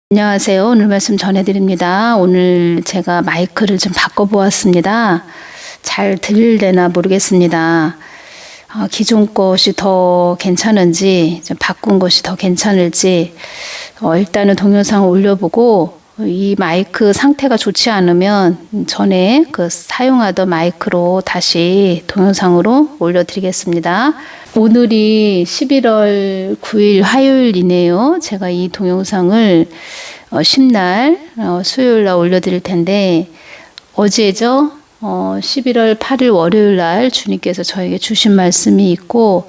안녕하세요. 오늘 말씀 전해드립니다. 오늘 제가 마이크를 좀 바꿔보았습니다. 잘 들릴려나 모르겠습니다. 기존 것이 더 괜찮은지 좀 바꾼 것이 더 괜찮을지 일단은 동영상을 올려보고 이 마이크 상태가 좋지 않으면 전에 사용하던 마이크로 다시 동영상으로 올려드리겠습니다. 오늘이 11월 9일 화요일이네요. 제가 이 동영상을 신날 수요일 날 올려드릴 텐데 어제죠. 11월 8일 월요일 날 주님께서 저에게 주신 말씀이 있고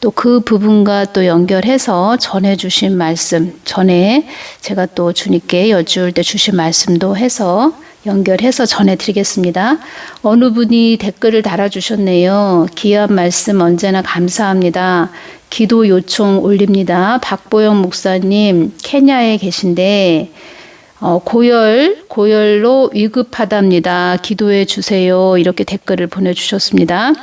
또 그 부분과 또 연결해서 전해 주신 말씀, 전에 제가 또 주님께 여쭈을 때 주신 말씀도 해서 연결해서 전해드리겠습니다. 어느 분이 댓글을 달아주셨네요. 귀한 말씀 언제나 감사합니다. 기도 요청 올립니다. 박보영 목사님 케냐에 계신데 고열로 위급하답니다. 기도해 주세요. 이렇게 댓글을 보내주셨습니다.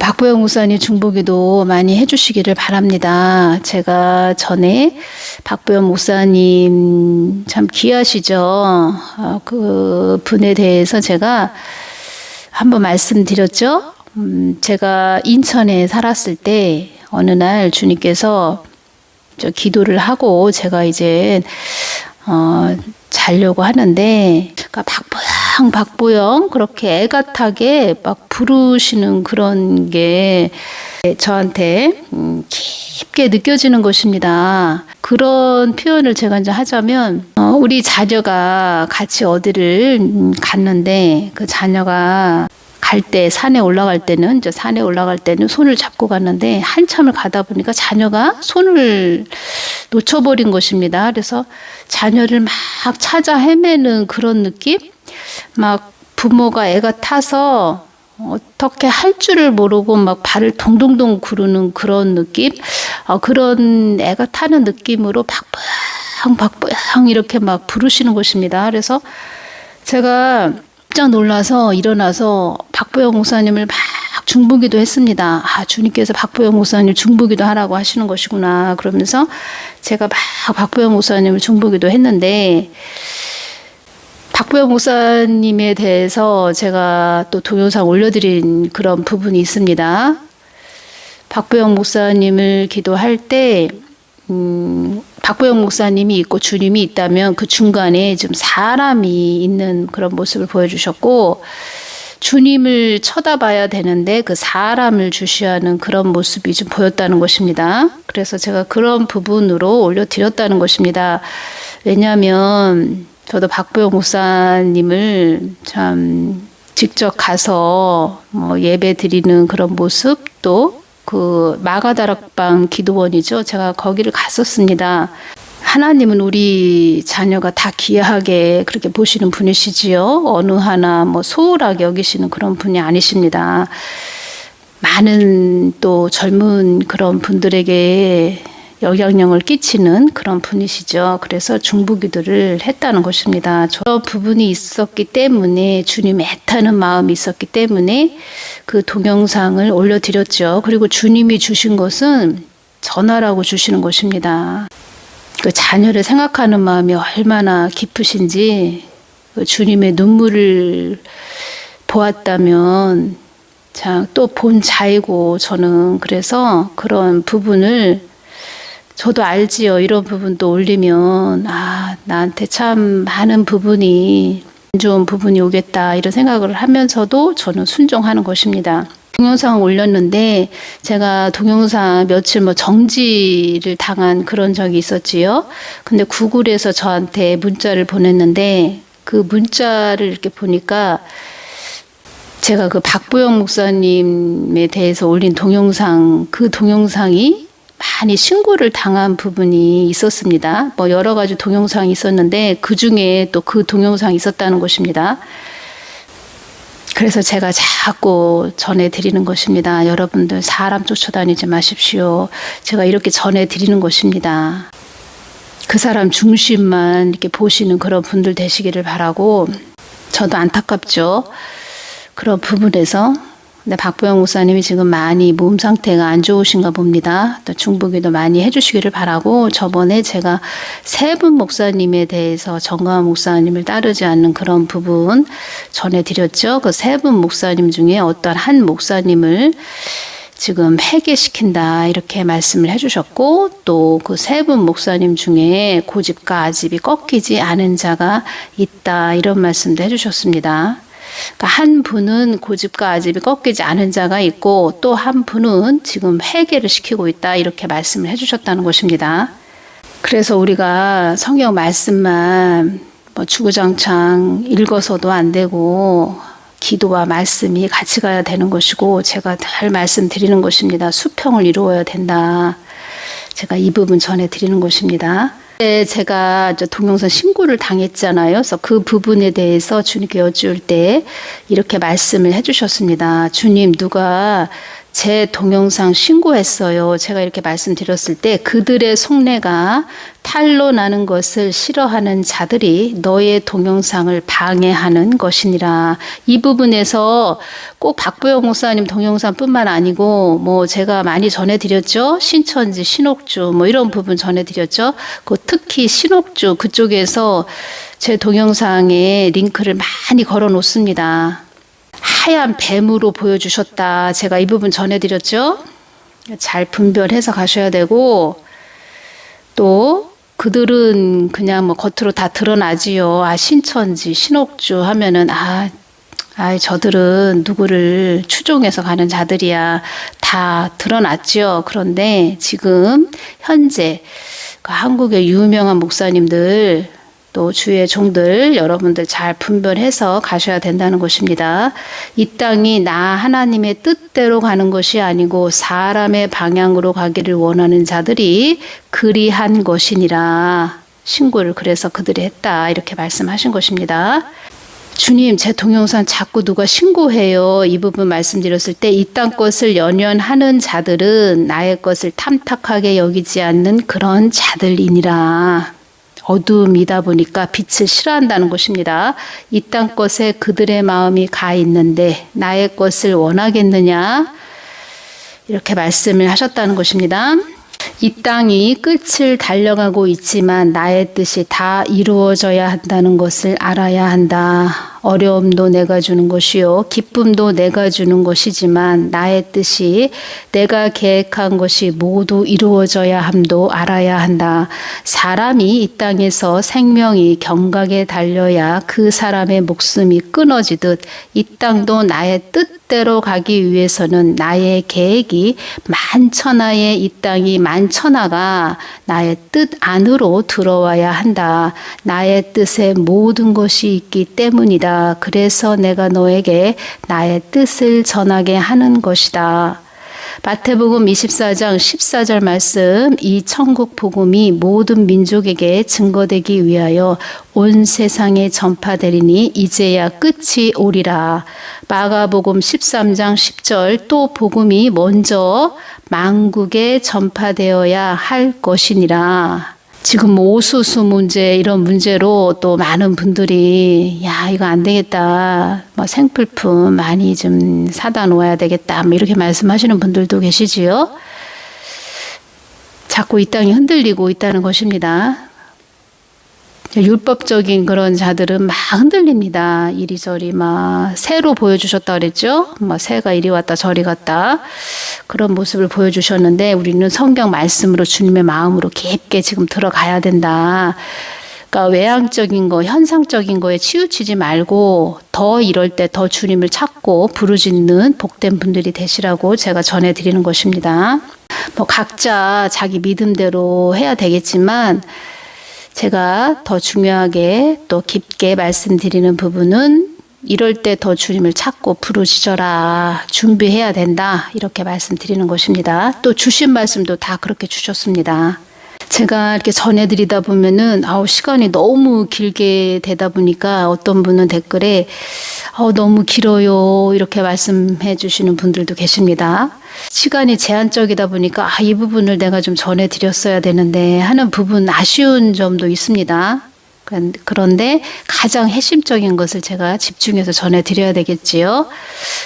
박보영 목사님 중보기도 많이 해주시기를 바랍니다. 제가 전에 박보영 목사님 참 귀하시죠. 그 분에 대해서 제가 한번 말씀드렸죠. 제가 인천에 살았을 때 어느 날 주님께서 기도를 하고 제가 이제 자려고 하는데 박보영 그렇게 애같하게 막 부르시는 그런 게 저한테 깊게 느껴지는 것입니다. 그런 표현을 제가 이제 하자면 우리 자녀가 같이 어디를 갔는데 그 자녀가 갈 때 산에 올라갈 때는 손을 잡고 갔는데 한참을 가다 보니까 자녀가 손을 놓쳐버린 것입니다. 그래서 자녀를 막 찾아 헤매는 그런 느낌? 막 부모가 애가 타서 어떻게 할 줄을 모르고 막 발을 동동동 구르는 그런 느낌? 그런 애가 타는 느낌으로 박보영 이렇게 막 부르시는 것입니다. 그래서 제가 깜짝 놀라서 일어나서 박보영 목사님을 막 중보기도 했습니다. 주님께서 박보영 목사님 중보기도 하라고 하시는 것이구나. 그러면서 제가 막 박보영 목사님을 중보기도 했는데 박보영 목사님에 대해서 제가 또 동영상 올려드린 그런 부분이 있습니다. 박보영 목사님을 기도할 때 박보영 목사님이 있고 주님이 있다면 그 중간에 좀 사람이 있는 그런 모습을 보여주셨고 주님을 쳐다봐야 되는데 그 사람을 주시하는 그런 모습이 좀 보였다는 것입니다. 그래서 제가 그런 부분으로 올려드렸다는 것입니다. 왜냐하면 저도 박보영 목사님을 참 직접 가서 예배 드리는 그런 모습 또 그 마가다락방 기도원이죠. 제가 거기를 갔었습니다. 하나님은 우리 자녀가 다 귀하게 그렇게 보시는 분이시지요. 어느 하나 소홀하게 여기시는 그런 분이 아니십니다. 많은 또 젊은 그런 분들에게 영향력을 끼치는 그런 분이시죠. 그래서 중보기도를 했다는 것입니다. 저 부분이 있었기 때문에 주님 애타는 마음이 있었기 때문에 그 동영상을 올려드렸죠. 그리고 주님이 주신 것은 전하라고 주시는 것입니다. 그 자녀를 생각하는 마음이 얼마나 깊으신지 그 주님의 눈물을 보았다면 또 본 자이고 저는 그래서 그런 부분을 저도 알지요. 이런 부분도 올리면 나한테 참 많은 부분이 안 좋은 부분이 오겠다 이런 생각을 하면서도 저는 순종하는 것입니다. 동영상을 올렸는데 제가 동영상 며칠 정지를 당한 그런 적이 있었지요. 근데 구글에서 저한테 문자를 보냈는데 그 문자를 이렇게 보니까 제가 그 박보영 목사님에 대해서 올린 동영상 그 동영상이 많이 신고를 당한 부분이 있었습니다. 여러 가지 동영상이 있었는데 그 중에 또 그 동영상이 있었다는 것입니다. 그래서 제가 자꾸 전해드리는 것입니다. 여러분들 사람 쫓아다니지 마십시오. 제가 이렇게 전해드리는 것입니다. 그 사람 중심만 이렇게 보시는 그런 분들 되시기를 바라고 저도 안타깝죠. 그런 부분에서 근데 박보영 목사님이 지금 많이 몸 상태가 안 좋으신가 봅니다. 또 중보기도 많이 해주시기를 바라고, 저번에 제가 세 분 목사님에 대해서 정광훈 목사님을 따르지 않는 그런 부분 전해드렸죠. 그 세 분 목사님 중에 어떤 한 목사님을 지금 회개시킨다 이렇게 말씀을 해주셨고, 또 그 세 분 목사님 중에 고집과 아집이 꺾이지 않은 자가 있다 이런 말씀도 해주셨습니다. 그러니까 한 분은 고집과 아집이 꺾이지 않은 자가 있고, 또 한 분은 지금 회개를 시키고 있다 이렇게 말씀을 해주셨다는 것입니다. 그래서 우리가 성경 말씀만 뭐 주구장창 읽어서도 안 되고, 기도와 말씀이 같이 가야 되는 것이고, 제가 늘 말씀드리는 것입니다. 수평을 이루어야 된다. 제가 이 부분 전해드리는 것입니다. 제가 동영상 신고를 당했잖아요. 그래서 그 부분에 대해서 주님께 여쭈을 때 이렇게 말씀을 해주셨습니다. 주님, 누가 제 동영상 신고했어요. 제가 이렇게 말씀드렸을 때, 그들의 속내가 탈로 나는 것을 싫어하는 자들이 너의 동영상을 방해하는 것이니라. 이 부분에서 꼭 박보영 목사님 동영상뿐만 아니고, 뭐 제가 많이 전해드렸죠. 신천지, 신옥주 뭐 이런 부분 전해드렸죠. 그 특히 신옥주 그쪽에서 제 동영상에 링크를 많이 걸어 놓습니다. 하얀 뱀으로 보여주셨다. 제가 이 부분 전해드렸죠. 잘 분별해서 가셔야 되고, 또 그들은 그냥 뭐 겉으로 다 드러나지요. 신천지, 신옥주 하면은 저들은 누구를 추종해서 가는 자들이야. 다 드러났죠. 그런데 지금 현재 그 한국의 유명한 목사님들, 또 주의 종들 여러분들 잘 분별해서 가셔야 된다는 것입니다. 이 땅이 나 하나님의 뜻대로 가는 것이 아니고 사람의 방향으로 가기를 원하는 자들이 그리한 것이니라. 신고를 그래서 그들이 했다 이렇게 말씀하신 것입니다. 주님, 제 동영상 자꾸 누가 신고해요. 이 부분 말씀드렸을 때, 이 땅 것을 연연하는 자들은 나의 것을 탐탁하게 여기지 않는 그런 자들이니라. 어두움이다 보니까 빛을 싫어한다는 것입니다. 이 땅 것에 그들의 마음이 가 있는데 나의 것을 원하겠느냐? 이렇게 말씀을 하셨다는 것입니다. 이 땅이 끝을 달려가고 있지만 나의 뜻이 다 이루어져야 한다는 것을 알아야 한다. 어려움도 내가 주는 것이요 기쁨도 내가 주는 것이지만 나의 뜻이 내가 계획한 것이 모두 이루어져야 함도 알아야 한다. 사람이 이 땅에서 생명이 경각에 달려야 그 사람의 목숨이 끊어지듯 이 땅도 나의 뜻대로 가기 위해서는 나의 계획이 만천하에 이 땅이 만천하가 나의 뜻 안으로 들어와야 한다. 나의 뜻에 모든 것이 있기 때문이다. 그래서 내가 너에게 나의 뜻을 전하게 하는 것이다. 마태복음 24장 14절 말씀, 이 천국 복음이 모든 민족에게 증거되기 위하여 온 세상에 전파되리니 이제야 끝이 오리라. 마가복음 13장 10절, 또 복음이 먼저 만국에 전파되어야 할 것이니라. 지금 오수수 문제 이런 문제로 또 많은 분들이 이거 안 되겠다, 뭐 생필품 많이 좀 사다 놓아야 되겠다, 뭐 이렇게 말씀하시는 분들도 계시지요. 자꾸 이 땅이 흔들리고 있다는 것입니다. 율법적인 그런 자들은 막 흔들립니다. 이리저리 막 새로 보여주셨다 그랬죠. 뭐 새가 이리 왔다 저리 갔다 그런 모습을 보여주셨는데, 우리는 성경 말씀으로 주님의 마음으로 깊게 지금 들어가야 된다. 그러니까 외향적인 거, 현상적인 거에 치우치지 말고 더 이럴 때 더 주님을 찾고 부르짖는 복된 분들이 되시라고 제가 전해드리는 것입니다. 뭐 각자 자기 믿음대로 해야 되겠지만, 제가 더 중요하게 또 깊게 말씀드리는 부분은 이럴 때 더 주님을 찾고 부르짖어라, 준비해야 된다, 이렇게 말씀드리는 것입니다. 또 주신 말씀도 다 그렇게 주셨습니다. 제가 이렇게 전해드리다 보면은 시간이 너무 길게 되다 보니까 어떤 분은 댓글에 너무 길어요 이렇게 말씀해 주시는 분들도 계십니다. 시간이 제한적이다 보니까 이 부분을 내가 좀 전해드렸어야 되는데 하는 부분, 아쉬운 점도 있습니다. 그런데 가장 핵심적인 것을 제가 집중해서 전해드려야 되겠지요.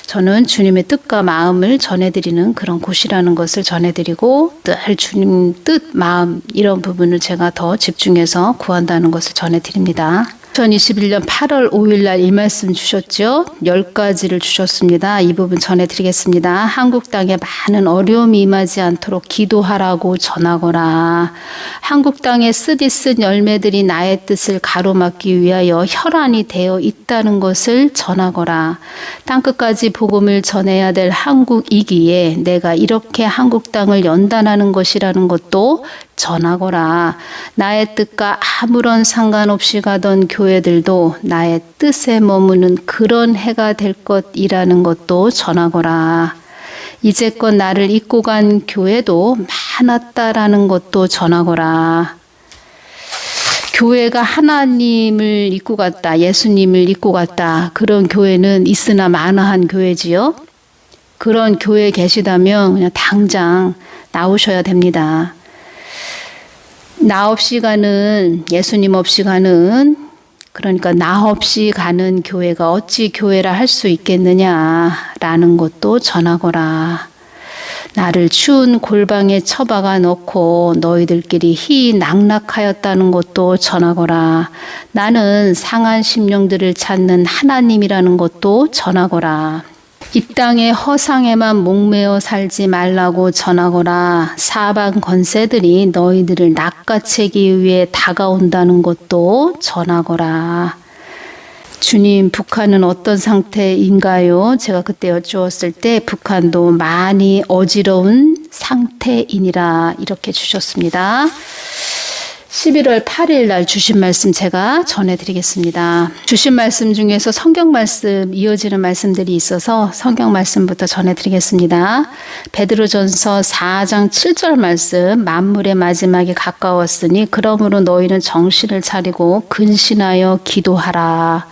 저는 주님의 뜻과 마음을 전해드리는 그런 곳이라는 것을 전해드리고 늘 주님 뜻, 마음 이런 부분을 제가 더 집중해서 구한다는 것을 전해드립니다. 2021년 8월 5일 날 이 말씀 주셨죠. 10가지를 주셨습니다. 이 부분 전해드리겠습니다. 한국 땅에 많은 어려움이 임하지 않도록 기도하라고 전하거라. 한국 땅에 쓰디쓴 열매들이 나의 뜻을 가로막기 위하여 혈안이 되어 있다는 것을 전하거라. 땅끝까지 복음을 전해야 될 한국이기에 내가 이렇게 한국 땅을 연단하는 것이라는 것도 전하거라. 나의 뜻과 아무런 상관없이 가던 교회들도 나의 뜻에 머무는 그런 해가 될 것이라는 것도 전하거라. 이제껏 나를 잊고 간 교회도 많았다라는 것도 전하거라. 교회가 하나님을 잊고 갔다, 예수님을 잊고 갔다. 그런 교회는 있으나 마나한 교회지요. 그런 교회에 계시다면 그냥 당장 나오셔야 됩니다. 나 없이 가는, 예수님 없이 가는, 그러니까 나 없이 가는 교회가 어찌 교회라 할 수 있겠느냐라는 것도 전하거라. 나를 추운 골방에 처박아 넣고 너희들끼리 희낙낙하였다는 것도 전하거라. 나는 상한 심령들을 찾는 하나님이라는 것도 전하거라. 이 땅의 허상에만 목매어 살지 말라고 전하거라. 사방 권세들이 너희들을 낚아채기 위해 다가온다는 것도 전하거라. 주님, 북한은 어떤 상태인가요? 제가 그때 여쭈었을 때 북한도 많이 어지러운 상태이니라 이렇게 주셨습니다. 11월 8일 날 주신 말씀 제가 전해드리겠습니다. 주신 말씀 중에서 성경 말씀 이어지는 말씀들이 있어서 성경 말씀부터 전해드리겠습니다. 베드로전서 4장 7절 말씀, 만물의 마지막이 가까웠으니 그러므로 너희는 정신을 차리고 근신하여 기도하라.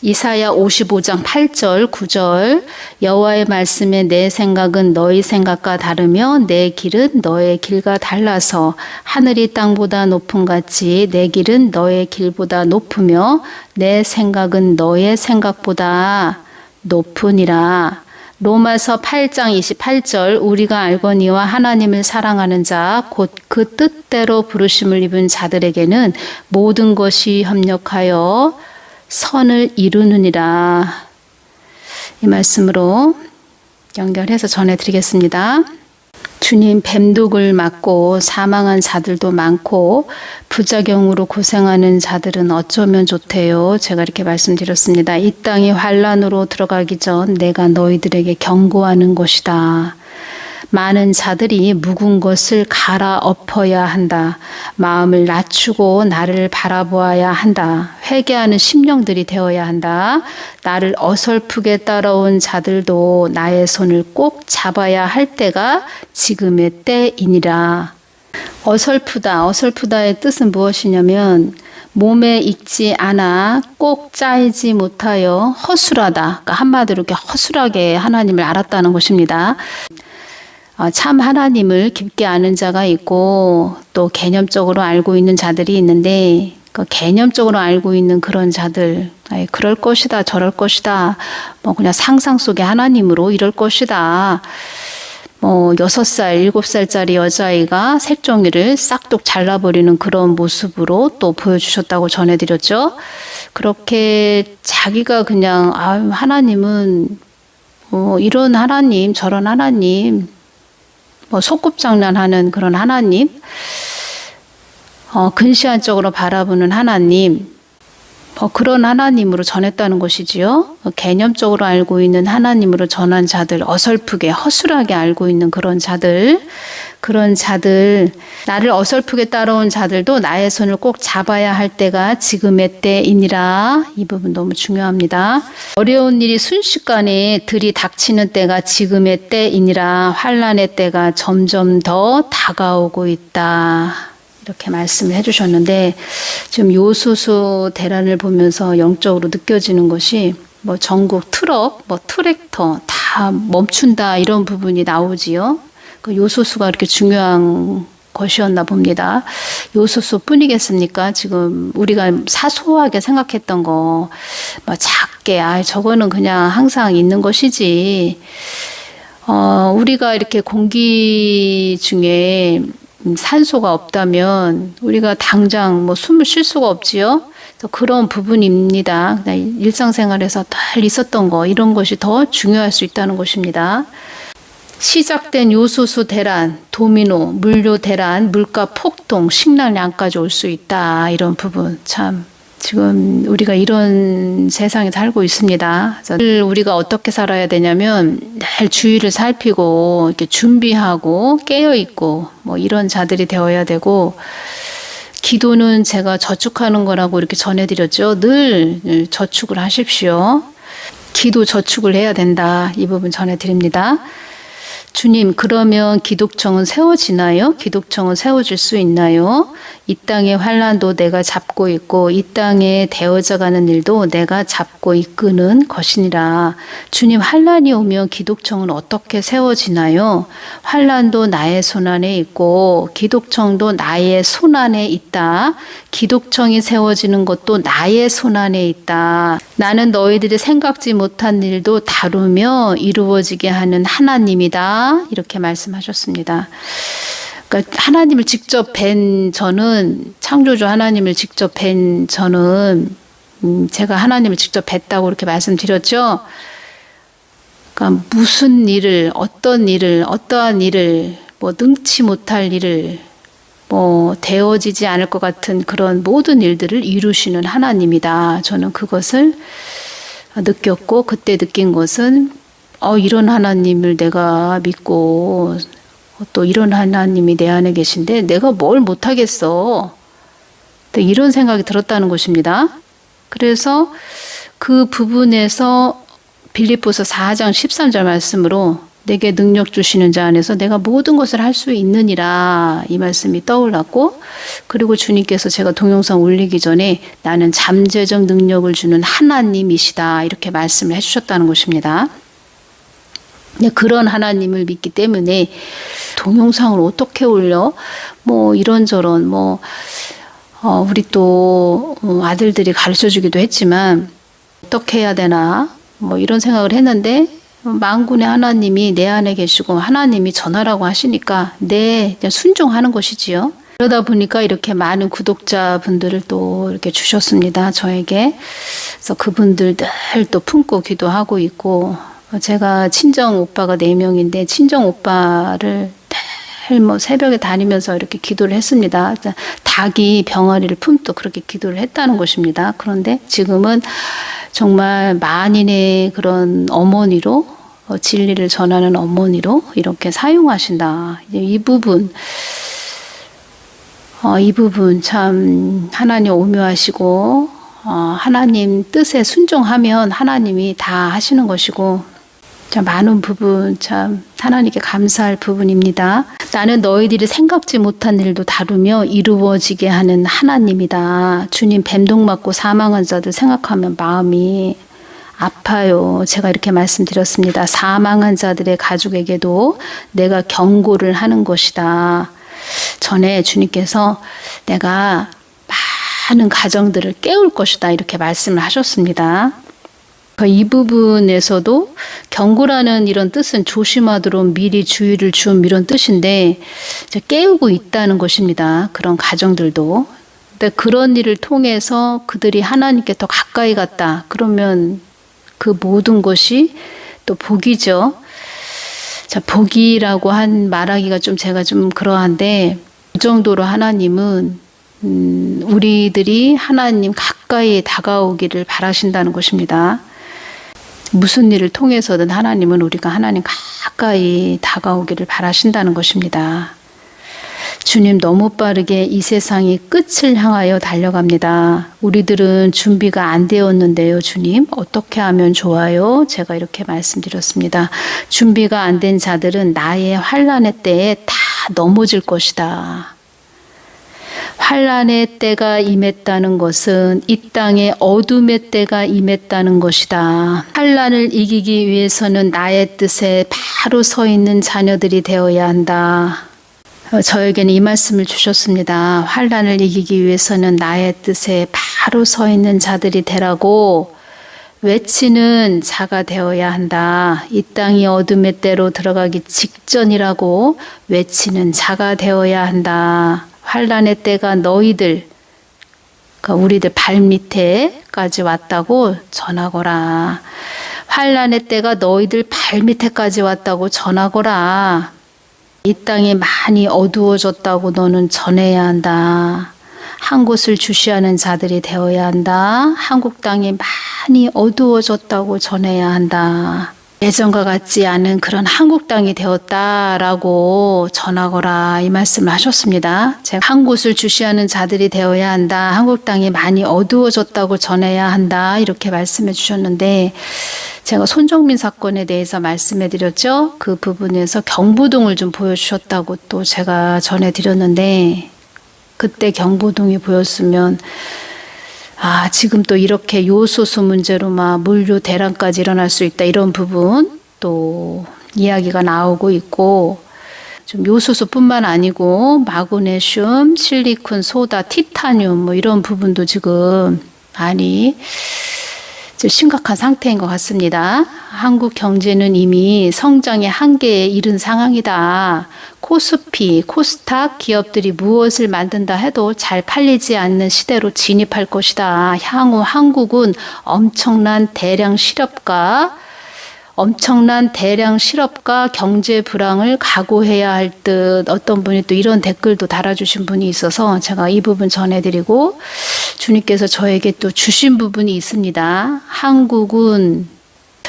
이사야 55장 8절 9절 여호와의 말씀에 내 생각은 너희 생각과 다르며 내 길은 너의 길과 달라서 하늘이 땅보다 높음 같이 내 길은 너의 길보다 높으며 내 생각은 너의 생각보다 높으니라. 로마서 8장 28절 우리가 알거니와 하나님을 사랑하는 자 곧 그 뜻대로 부르심을 입은 자들에게는 모든 것이 협력하여 선을 이루느니라. 이 말씀으로 연결해서 전해드리겠습니다. 주님, 뱀독을 맞고 사망한 자들도 많고 부작용으로 고생하는 자들은 어쩌면 좋대요. 제가 이렇게 말씀드렸습니다. 이 땅이 환란으로 들어가기 전 내가 너희들에게 경고하는 것이다. 많은 자들이 묵은 것을 갈아엎어야 한다. 마음을 낮추고 나를 바라보아야 한다. 회개하는 심령들이 되어야 한다. 나를 어설프게 따라온 자들도 나의 손을 꼭 잡아야 할 때가 지금의 때이니라. 어설프다. 어설프다의 뜻은 무엇이냐면 몸에 익지 않아 꼭 짜이지 못하여 허술하다. 그러니까 한마디로 이렇게 허술하게 하나님을 알았다는 것입니다. 참 하나님을 깊게 아는 자가 있고 또 개념적으로 알고 있는 자들이 있는데 그 개념적으로 알고 있는 그런 자들 그럴 것이다 저럴 것이다 뭐 그냥 상상 속의 하나님으로 이럴 것이다 6살 7살짜리 여자아이가 색종이를 싹둑 잘라버리는 그런 모습으로 또 보여주셨다고 전해드렸죠. 그렇게 자기가 그냥 하나님은 이런 하나님 저런 하나님 소꿉장난하는 그런 하나님, 근시안적으로 바라보는 하나님, 그런 하나님으로 전했다는 것이지요. 개념적으로 알고 있는 하나님으로 전한 자들, 어설프게 허술하게 알고 있는 그런 자들, 나를 어설프게 따라온 자들도 나의 손을 꼭 잡아야 할 때가 지금의 때이니라. 이 부분 너무 중요합니다. 어려운 일이 순식간에 들이닥치는 때가 지금의 때이니라. 환난의 때가 점점 더 다가오고 있다. 이렇게 말씀을 해주셨는데 지금 요소수 대란을 보면서 영적으로 느껴지는 것이 전국 트럭, 트랙터 다 멈춘다 이런 부분이 나오지요. 그 요소수가 이렇게 중요한 것이었나 봅니다. 요소수 뿐이겠습니까? 지금 우리가 사소하게 생각했던 거, 뭐 작게, 저거는 그냥 항상 있는 것이지. 우리가 이렇게 공기 중에 산소가 없다면 우리가 당장 뭐 숨을 쉴 수가 없지요. 그런 부분입니다. 일상생활에서 늘 있었던 거, 이런 것이 더 중요할 수 있다는 것입니다. 시작된 요소수 대란, 도미노, 물류 대란, 물가 폭등, 식량난까지 올 수 있다. 이런 부분 참 지금 우리가 이런 세상에 살고 있습니다. 그래서 우리가 어떻게 살아야 되냐면 늘 주위를 살피고 이렇게 준비하고 깨어 있고 뭐 이런 자들이 되어야 되고, 기도는 제가 저축하는 거라고 이렇게 전해드렸죠. 늘 저축을 하십시오. 기도 저축을 해야 된다. 이 부분 전해드립니다. 주님, 그러면 기독청은 세워지나요? 기독청은 세워질 수 있나요? 이 땅의 환란도 내가 잡고 있고 이 땅에 되어져가는 일도 내가 잡고 이끄는 것이니라. 주님, 환란이 오면 기독청은 어떻게 세워지나요? 환란도 나의 손안에 있고 기독청도 나의 손안에 있다. 기독청이 세워지는 것도 나의 손안에 있다. 나는 너희들이 생각지 못한 일도 다루며 이루어지게 하는 하나님이다. 이렇게 말씀하셨습니다. 그러니까 하나님을 직접 뵌 저는, 창조주 하나님을 직접 뵌 저는, 제가 하나님을 직접 뵀다고 이렇게 말씀드렸죠. 그러니까 무슨 일을, 어떠한 일을, 뭐 능치 못할 일을, 뭐 되어지지 않을 것 같은 그런 모든 일들을 이루시는 하나님이다. 저는 그것을 느꼈고, 그때 느낀 것은 이런 하나님을 내가 믿고 또 이런 하나님이 내 안에 계신데 내가 뭘 못하겠어. 이런 생각이 들었다는 것입니다. 그래서 그 부분에서 빌립보서 4장 13절 말씀으로 내게 능력 주시는 자 안에서 내가 모든 것을 할 수 있느니라, 이 말씀이 떠올랐고, 그리고 주님께서 제가 동영상 올리기 전에 나는 잠재적 능력을 주는 하나님이시다, 이렇게 말씀을 해주셨다는 것입니다. 그런 하나님을 믿기 때문에 동영상을 어떻게 올려? 뭐 이런저런 우리 또 아들들이 가르쳐 주기도 했지만 어떻게 해야 되나? 뭐 이런 생각을 했는데 만군의 하나님이 내 안에 계시고 하나님이 전하라고 하시니까 그냥 순종하는 것이지요. 그러다 보니까 이렇게 많은 구독자분들을 또 이렇게 주셨습니다. 저에게. 그래서 그분들 늘 또 품고 기도하고 있고, 제가 친정 오빠가 4명인데 친정 오빠를 늘 새벽에 다니면서 이렇게 기도를 했습니다. 닭이 병아리를 품도 그렇게 기도를 했다는 것입니다. 그런데 지금은 정말 만인의 그런 어머니로, 진리를 전하는 어머니로 이렇게 사용하신다. 이 부분 참 하나님 오묘하시고, 하나님 뜻에 순종하면 하나님이 다 하시는 것이고, 참 많은 부분 참 하나님께 감사할 부분입니다. 나는 너희들이 생각지 못한 일도 다루며 이루어지게 하는 하나님이다. 주님 뱀독 맞고 사망한 자들 생각하면 마음이 아파요. 제가 이렇게 말씀드렸습니다. 사망한 자들의 가족에게도 내가 경고를 하는 것이다. 전에 주님께서 내가 많은 가정들을 깨울 것이다, 이렇게 말씀을 하셨습니다. 이 부분에서도 경고라는 이런 뜻은 조심하도록 미리 주의를 줌, 이런 뜻인데 깨우고 있다는 것입니다. 그런 가정들도. 근데 그런 일을 통해서 그들이 하나님께 더 가까이 갔다. 그러면 그 모든 것이 또 복이죠. 자, 복이라고 말하기가 제가 그러한데, 그 정도로 하나님은 우리들이 하나님 가까이 다가오기를 바라신다는 것입니다. 무슨 일을 통해서든 하나님은 우리가 하나님 가까이 다가오기를 바라신다는 것입니다. 주님 너무 빠르게 이 세상이 끝을 향하여 달려갑니다. 우리들은 준비가 안 되었는데요. 주님 어떻게 하면 좋아요? 제가 이렇게 말씀드렸습니다. 준비가 안 된 자들은 나의 환난의 때에 다 넘어질 것이다. 환난의 때가 임했다는 것은 이 땅에 어둠의 때가 임했다는 것이다. 환난을 이기기 위해서는 나의 뜻에 바로 서 있는 자녀들이 되어야 한다. 저에게는 이 말씀을 주셨습니다. 환난을 이기기 위해서는 나의 뜻에 바로 서 있는 자들이 되라고 외치는 자가 되어야 한다. 이 땅이 어둠의 때로 들어가기 직전이라고 외치는 자가 되어야 한다. 환난의 때가 너희들, 그러니까 우리들 발밑에까지 왔다고 전하거라. 환난의 때가 너희들 발밑에까지 왔다고 전하거라. 이 땅이 많이 어두워졌다고 너는 전해야 한다. 한 곳을 주시하는 자들이 되어야 한다. 한국 땅이 많이 어두워졌다고 전해야 한다. 예전과 같지 않은 그런 한국 땅이 되었다라고 전하거라 이 말씀을 하셨습니다. 제가 한 곳을 주시하는 자들이 되어야 한다. 한국 땅이 많이 어두워졌다고 전해야 한다. 이렇게 말씀해 주셨는데 제가 손정민 사건에 대해서 말씀해 드렸죠. 그 부분에서 경부동을 좀 보여주셨다고 또 제가 전해드렸는데 그때 경부동이 보였으면 지금 또 이렇게 요소수 문제로 막 물류 대란까지 일어날 수 있다 이런 부분 또 이야기가 나오고 있고 좀 요소수뿐만 아니고 마그네슘, 실리콘, 소다, 티타늄 뭐 이런 부분도 지금 많이 심각한 상태인 것 같습니다. 한국 경제는 이미 성장의 한계에 이른 상황이다. 코스피, 코스닥 기업들이 무엇을 만든다 해도 잘 팔리지 않는 시대로 진입할 것이다. 향후 한국은 엄청난 대량 실업과 경제 불황을 각오해야 할 듯 어떤 분이 또 이런 댓글도 달아주신 분이 있어서 제가 이 부분 전해드리고 주님께서 저에게 또 주신 부분이 있습니다. 한국은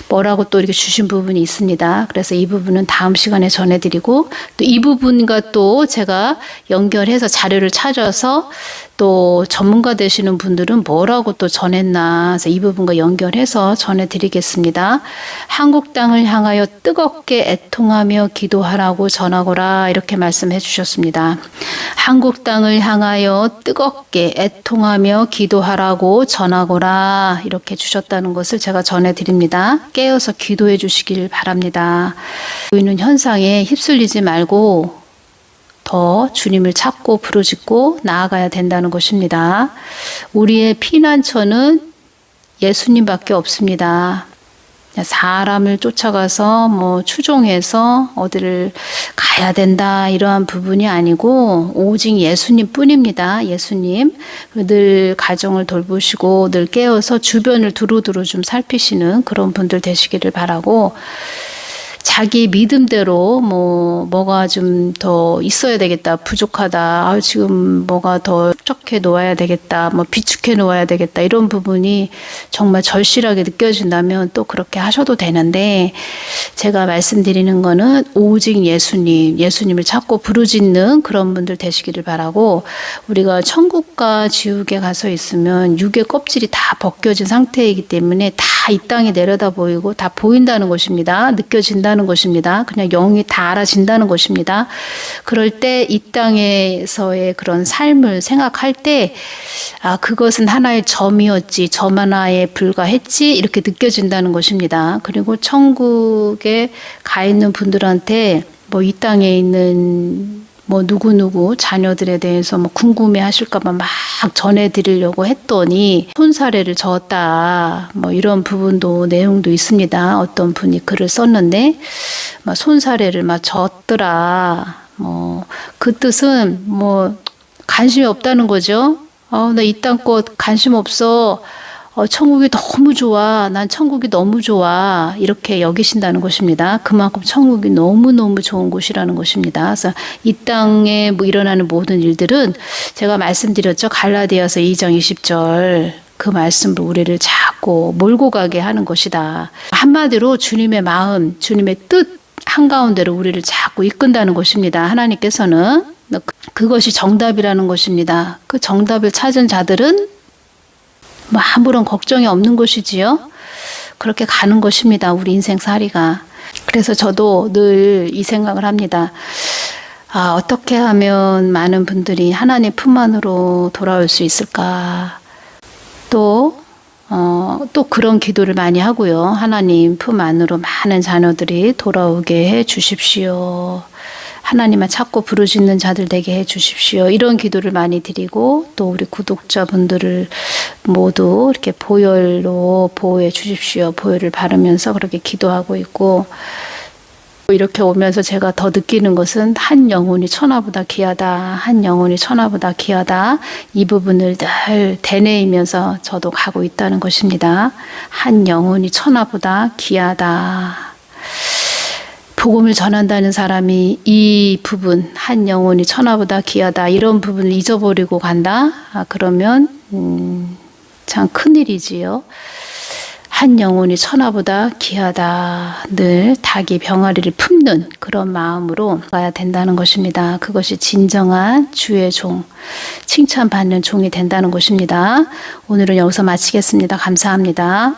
뭐라고 또 이렇게 주신 부분이 있습니다. 그래서 이 부분은 다음 시간에 전해드리고 또 이 부분과 또 제가 연결해서 자료를 찾아서 또 전문가 되시는 분들은 뭐라고 또 전했나 그래서 이 부분과 연결해서 전해드리겠습니다. 한국 땅을 향하여 뜨겁게 애통하며 기도하라고 전하거라 이렇게 말씀해 주셨습니다. 한국 땅을 향하여 뜨겁게 애통하며 기도하라고 전하거라 이렇게 주셨다는 것을 제가 전해드립니다. 깨어서 기도해 주시길 바랍니다. 보이는 현상에 휩쓸리지 말고 더 주님을 찾고 부르짖고 나아가야 된다는 것입니다. 우리의 피난처는 예수님밖에 없습니다. 사람을 쫓아가서 추종해서 어디를 가야 된다 이러한 부분이 아니고 오직 예수님 뿐입니다. 예수님 늘 가정을 돌보시고 늘 깨어서 주변을 두루두루 좀 살피시는 그런 분들 되시기를 바라고 자기 믿음대로 뭐가 좀 더 있어야 되겠다 부족하다 지금 뭐가 더 축적해 놓아야 되겠다 비축해 놓아야 되겠다 이런 부분이 정말 절실하게 느껴진다면 또 그렇게 하셔도 되는데 제가 말씀드리는 거는 오직 예수님을 찾고 부르짖는 그런 분들 되시기를 바라고 우리가 천국과 지옥에 가서 있으면 육의 껍질이 다 벗겨진 상태이기 때문에 다 이 땅이 내려다 보이고 다 보인다는 것입니다. 느껴진다는 것입니다. 그냥 영이 다 알아진다는 것입니다. 그럴 때 이 땅에서의 그런 삶을 생각할 때 그것은 하나의 점이었지 점 하나에 불과했지 이렇게 느껴진다는 것입니다. 그리고 천국에 가 있는 분들한테 이 땅에 있는 누구누구 자녀들에 대해서 궁금해 하실까봐 막 전해드리려고 했더니 손사래를 저었다 이런 부분도 내용도 있습니다. 어떤 분이 글을 썼는데 손사래를 저었더라 그 뜻은 관심이 없다는 거죠. 나 이 땅 것 관심 없어. 천국이 너무 좋아. 난 천국이 너무 좋아. 이렇게 여기신다는 것입니다. 그만큼 천국이 너무너무 좋은 곳이라는 것입니다. 그래서 이 땅에 일어나는 모든 일들은 제가 말씀드렸죠. 갈라디아서 2장 20절 그 말씀으로 우리를 자꾸 몰고 가게 하는 것이다. 한마디로 주님의 마음, 주님의 뜻 한가운데로 우리를 자꾸 이끈다는 것입니다. 하나님께서는 그것이 정답이라는 것입니다. 그 정답을 찾은 자들은 아무런 걱정이 없는 것이지요. 그렇게 가는 것입니다. 우리 인생살이가. 그래서 저도 늘 이 생각을 합니다. 어떻게 하면 많은 분들이 하나님 품 안으로 돌아올 수 있을까? 또 그런 기도를 많이 하고요. 하나님 품 안으로 많은 자녀들이 돌아오게 해 주십시오. 하나님을 찾고 부르짖는 자들 되게 해 주십시오. 이런 기도를 많이 드리고 또 우리 구독자분들을 모두 이렇게 보혈로 보호해 주십시오. 보혈을 바르면서 그렇게 기도하고 있고, 이렇게 오면서 제가 더 느끼는 것은 한 영혼이 천하보다 귀하다. 한 영혼이 천하보다 귀하다. 이 부분을 늘 되뇌이면서 저도 가고 있다는 것입니다. 한 영혼이 천하보다 귀하다. 복음을 전한다는 사람이 이 부분, 한 영혼이 천하보다 귀하다, 이런 부분을 잊어버리고 간다? 그러면 참 큰일이지요. 한 영혼이 천하보다 귀하다. 늘 닭이 병아리를 품는 그런 마음으로 가야 된다는 것입니다. 그것이 진정한 주의 종, 칭찬받는 종이 된다는 것입니다. 오늘은 여기서 마치겠습니다. 감사합니다.